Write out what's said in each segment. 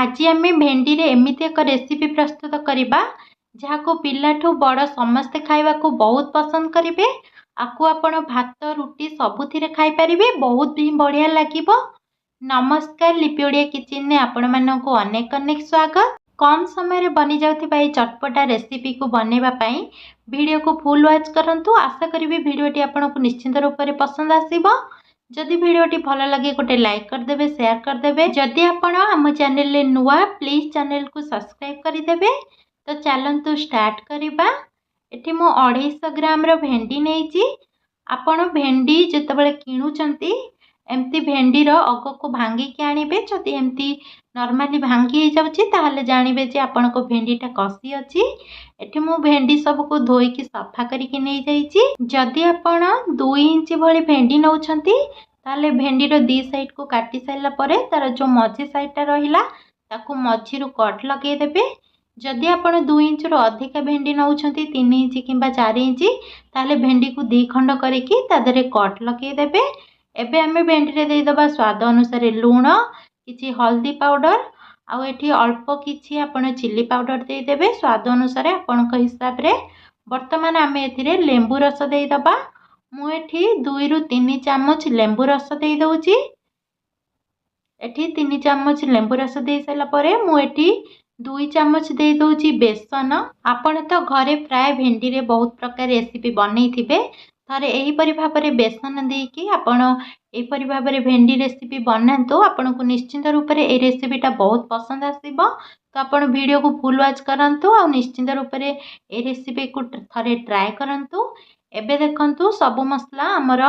आज आम भेंडी रे एमती एक रेसिपी प्रस्तुत करवा जहाँ पिलाठू बड़ समस्ते खावा बहुत पसंद करेंगे। आपको आपण भात रुटी सबुथिरे खाई पारिबे, बहुत भी बढ़िया लगिबो। नमस्कार, लिपि ओडिया किचन ने आपण माननकु अनेक अनेक स्वागत। कम समय रे बनी जाउथिबा ए चटपटा रेसिपी को बनैबा पई वीडियो को फुल वॉच करंतु। आशा करिबे वीडियोटी आपनको निश्चित रूप से पसंद आसीबो। जदि वीडियोटी भल लगे गोटे लाइक करदेवे, शेयर करदेवे। जदि आपण आम चैनल रे नुआ प्लीज चैनल को सब्सक्राइब करदेवे। तो चलंतु स्टार्ट करिबा। एठी मो 250 ग्राम रो भेंडी नेइची। आपण भेंडी जेतेबेले किणुचंती एमती भेंडी रो अग को भांगी के आनिबे। जदि एमती नॉर्मली भांगी जाउची ताहले जानिबे जे आपनको भेंडीटा कसी अछि। एठी मो भेंडी सब को धोई की सफा करिके नै जाईची। जदि आपण 2 इंच भली भेंडी नउछंती ताले भेंडी रो दी साइड को काटी साइला परे तार जो मझी साइडटा रहिला ताकू मझीरु कट लगे देबे। जदि आपण 2 इंच रो अधिका भेंडी नउछंती 3 इंच किंबा 4 इंच ताले भेंडी को 2 खंड करिकी ता देरे कट लगे देबे। एबे हमें भेंडी रे दे दबा स्वाद अनुसार लूण, किछि हल्दी पाउडर आउ एठी अल्प किछि आपण चिली पाउडर दे देबे स्वाद अनुसार आपनक हिसाब रे। वर्तमान आमे एथिरे लेंबू रस दे दबा। मु एठी 2 रु 3 चम्मच लेंबू रस दे दउची। एठी 3 चम्मच लेंबू रस दे सला परे मु एठी 2 चम्मच दे दउची बेसन। आपण तो घरे प्राय भेंडी रे बहुत प्रकार रेसिपी बनै थिबे। थरे एही परि भाबरे बेसन देकी आपण एही परि भाबरे भेंडी रेसिपी बनांतो। आपनको निश्चित रूप रे ए रेसिपीटा बहुत पसंद आसीबो। तो आपण वीडियो को फुल वॉच करंतु आ निश्चित रूप रे ए रेसिपी को थरे ट्राई करंतु। एबे देखंतु सब मसला हमर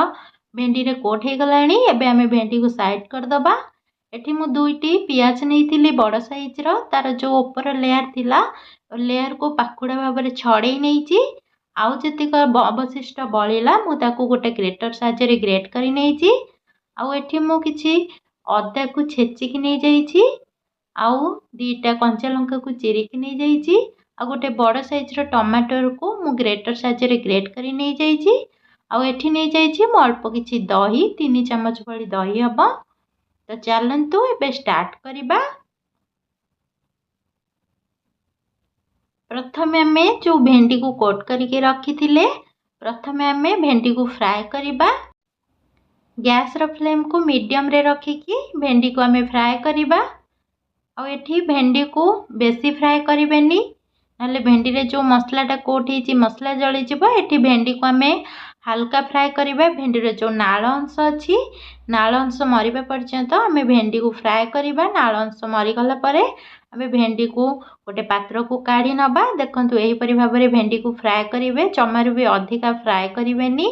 भेंडी रे कोट हे गलानी। एबे हमें भेंडी को साइड कर दबा। एठी मु 2टी प्याज नैथिली बड़ साइज रो। तार जो ऊपर लेयर थिला लेयर को पाखुडा भाबरे छड़े नैची। आउ जतिक अवशिष्ट बळिला मु ताकू गोटे ग्रेटर साहाय्य रे ग्रेट करी नैची। आउ एठी मु किछि अदा को छेची कि नै जाईची। आउ 2टा कंचा लंका को चिरी कि नै जाईची। आ गोटे बड़ साइज रो टमाटर को मु ग्रेटर साहाय्य रे ग्रेट करी नै जाईची। आउ एठी नै जाईची मु अल्प किछि दही 3 चम्मच भली दही हबो। तो चलंतु एबे स्टार्ट करिबा। प्रथमे हमें जो भेंडी को कोट करके रखी थिले प्रथमे हमें भेंडी को फ्राए करिबा। गैस रो फ्लेम को मीडियम रे रखिकी भेंडी को हमें फ्राए करिबा। आ एठी भेंडी को बेसी फ्राए करिबेनी नले भेंडी रे जो मसलाटा कोट हिची मसला जली जिवो। एठी भेंडी को हमें हल्का फ्राए करिबा। भेंडी रे जो नाळ अंश अछि नाळ अंश मरिबा पर्यंत हमें भेंडी को फ्राए करिबा। नाळ अंश मरि गला परे हमें भेंडी को गोटे पात्र को काढ़ी नबा। देखंतु एही परि भाबरे भेंडी को फ्राए करिवे, जमारु भी अधिका फ्राए करिवेनी।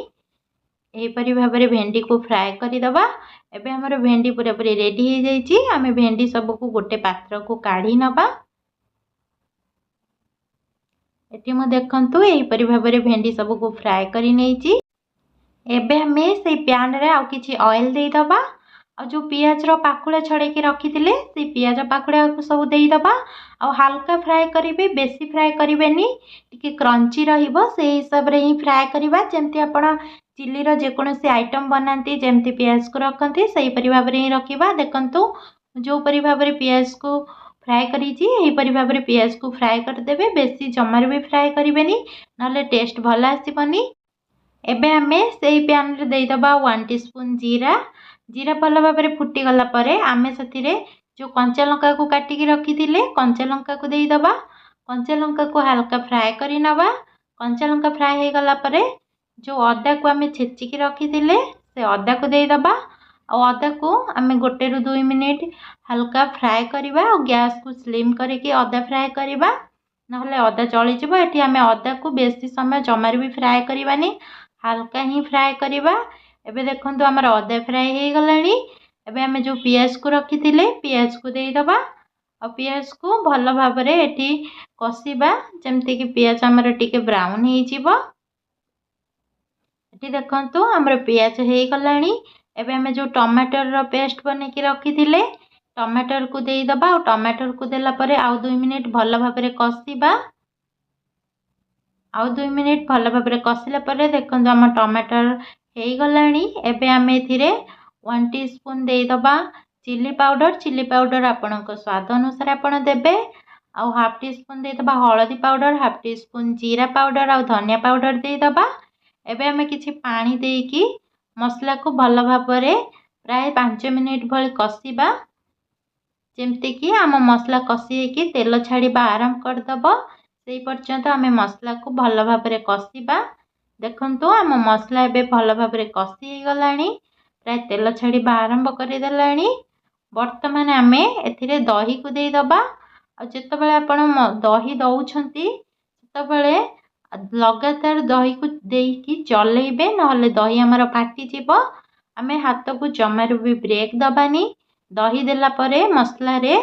एही परि भाबरे भेंडी को फ्राए करि दबा। एबे हमर भेंडी पूरा पूरी रेडी हे जाईची। हमें भेंडी सब को गोटे पात्र को काढ़ी नबा। एठी मु देखंतु एही परि भाबरे भेंडी सब को फ्राए करि नैची। एबे हमें से पैन रे आउ किछि ऑयल दे दबा। आ जो पियाज रो पाखुड़ा छड़े के रखी थिले से पियाज पाखुड़ा को सब दे दबा। आ हल्का फ्राए करिवे, बेसी फ्राए करिवेनी, टिके क्रंची रहिबो से हिसाब रे ही फ्राए करिबा। जेमति आपण चिल्ली रो जे कोनोसी आइटम बनांती जेमति पियाज को रखंती सही परि भाबरे ही रखिबा। देखंतु जो परि भाबरे पियाज को फ्राए करिची एही परि भाबरे पियाज को फ्राए कर देबे। बेसी जमार भी फ्राए करिवेनी नले टेस्ट भल आसीबनी। एबे हमें सेही पैन रे दे दबा 1 टीस्पून जीरा। जीरा भल भाबरे फुटी गला परे आमे सथिरे जो कंचा लंका को काटिकी रखी थिले कंचा लंका को दे दबा। कंचा लंका को हल्का फ्राए करी नबा। कंचा लंका फ्राए हे गला परे जो अदा को आमे छेचिकी रखी थिले से अदा को दे दबा। और अदा को आमे 1 रु 2 मिनिट हल्का फ्राए करिबा। और गैस को स्लिम करके अदा फ्राए करिबा नहले अदा जली जिवो। एठी आमे अदा को बेसी समय जमार भी फ्राए करिबानी, हल्का ही फ्राए करिबा। एबे देखंतु हमर अदा फ्राए हे गलानी। एबे हमें जो पियाज को रखी थिले पियाज को दे दबा। और पियाज को भल भाबरे एठी कसिबा जेमति कि पियाज हमर टिके ब्राउन हे जिवो। एठी देखंतु हमर पियाज हे गलानी। एबे हमें जो टमाटर रो पेस्ट बने के रखी थिले टमाटर को दे दबा। और टमाटर को देला परे आउ 2 मिनिट भल भाबरे कसिबा। आउ 2 मिनिट भल भाबरे कसिला परे देखंतु हम टमाटर हे गलानी। एबे हमें एथिरे 1 टीस्पून दे दबा चिली पाउडर आपणक स्वाद अनुसार आपण देबे। आउ हाफ टी स्पून देदबा हळदी पाउडर, हाफ टी स्पून जीरा पाउडर आउ धनिया पाउडर देदबा। एबे हमें किछि पानी देकी मसला को भल भाबरे प्राय 5 मिनिट भली कसिबा, जेमती कि आम मसला कसी कि तेल छाड़ीबा आरंभ करदब। से पर्यंत आम मसला को भल भाबरे कसिबा। देखंतु आम मसला एबे भल भाबरे कसी गलानी, प्राय तेल छाड़ीबा आरंभ करदेलानी। वर्तमान आम एथिरे दही को देदबा। आ जेतेबेले आपण दही दउछंती सेतेबेले लगातार दही को देकी चलेइबे, नहले दही हमर फाटी जिवो। आमे हाथ को जमारू भी ब्रेक दबानी। दही देला परे मसला रे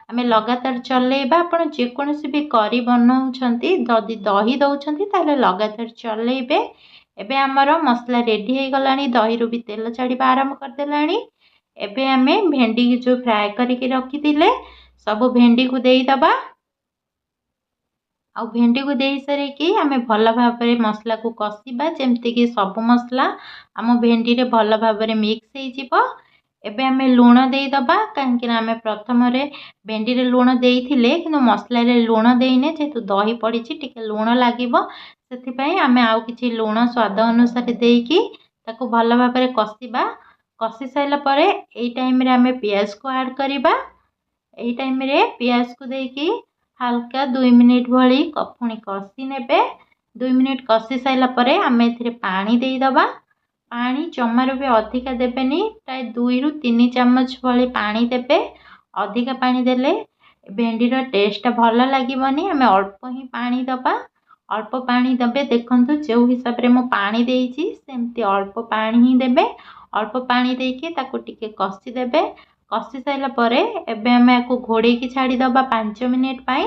आमे लगातार चलेइबा। आपण जेकोनोसी भी करी बनाउछंती जदि दही दउछंती ताले लगातार चलेइबे। एबे हमर मसला रेडी हे गलानी, दही रु भी तेल छाड़ीबा आरंभ करदेलानी। एबे आमे भेंडी की जो फ्राए करके रखिथिले सब भेंडी को देदबा। आउ भेंडी को दे सारे कि आमे भल भाबरे मसला को कसिबा, जेमती कि सब मसला आम भेंडी रे भल भाबरे मिक्स हे जिवो। एबे आमे लूण देदबा, काहेकि आमे प्रथम रे भेंडी रे लूण देइथिले किंतु मसला रे लूण देइने, जेतु दही पड़िछि टिके लूण लागिवो। सेथि पई आमे आउ किछि लूण स्वाद अनुसार देकी ताको भल भाबरे कसिबा। कसी साइला परे एई टाइम रे आमे प्याज को ऐड करिबा। एई टाइम रे प्याज को देकी हल्का 2 मिनिट भली पुणी कसी नेबे। 2 मिनिट कसी साइला परे आमे एथिरे पानी देदबा। पानी जमारू भी अधिका देबेनी, प्राय 2 रु 3 चम्मच भली पानी देबे। अधिका पानी देले भेंडी रो टेस्ट भल लागिवनी। आमे अल्प ही पानी दबा, अल्प पानी देबे। देखंतु जो हिसाब रे मो पानी देइछि सेमती अल्प पानी ही देबे। अल्प पानी देके ताको टिके कसी देबे। कसी साइला परे एबे हमें को घोड़े की छाड़ी दबा 5 मिनिट पाई।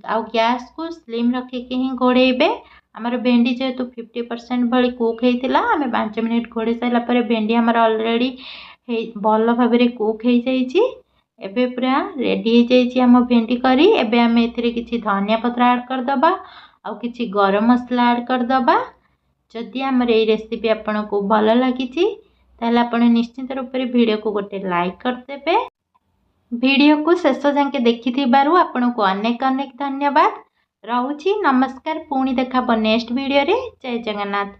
आउ गैस को स्लिम रखी के ही घोड़ेबे। हमर भेंडी जेहेतु 50% भली कुक हेतिला, हमें 5 मिनिट घोड़े साइला परे भेंडी हमर ऑलरेडी भल भाबरे कुक हे जाइछि। एबे पूरा रेडी हे जाइछि हम भेंडी करी। एबे हमें एथिरे किछि धनिया पत्र ऐड कर दबा, आउ किछि गरम मसला ऐड कर दबा। जदि हमर ए रेसिपी आपनको भल लागिछि ताहले आपण निश्चित रूप से वीडियो को गोटे लाइक करदेबे। वीडियो को शेष जाके देखिथिबारु आपनको अनेक अनेक धन्यवाद। रहुछि नमस्कार, पुणी देखाबो नेक्स्ट वीडियो रे। जय जगन्नाथ।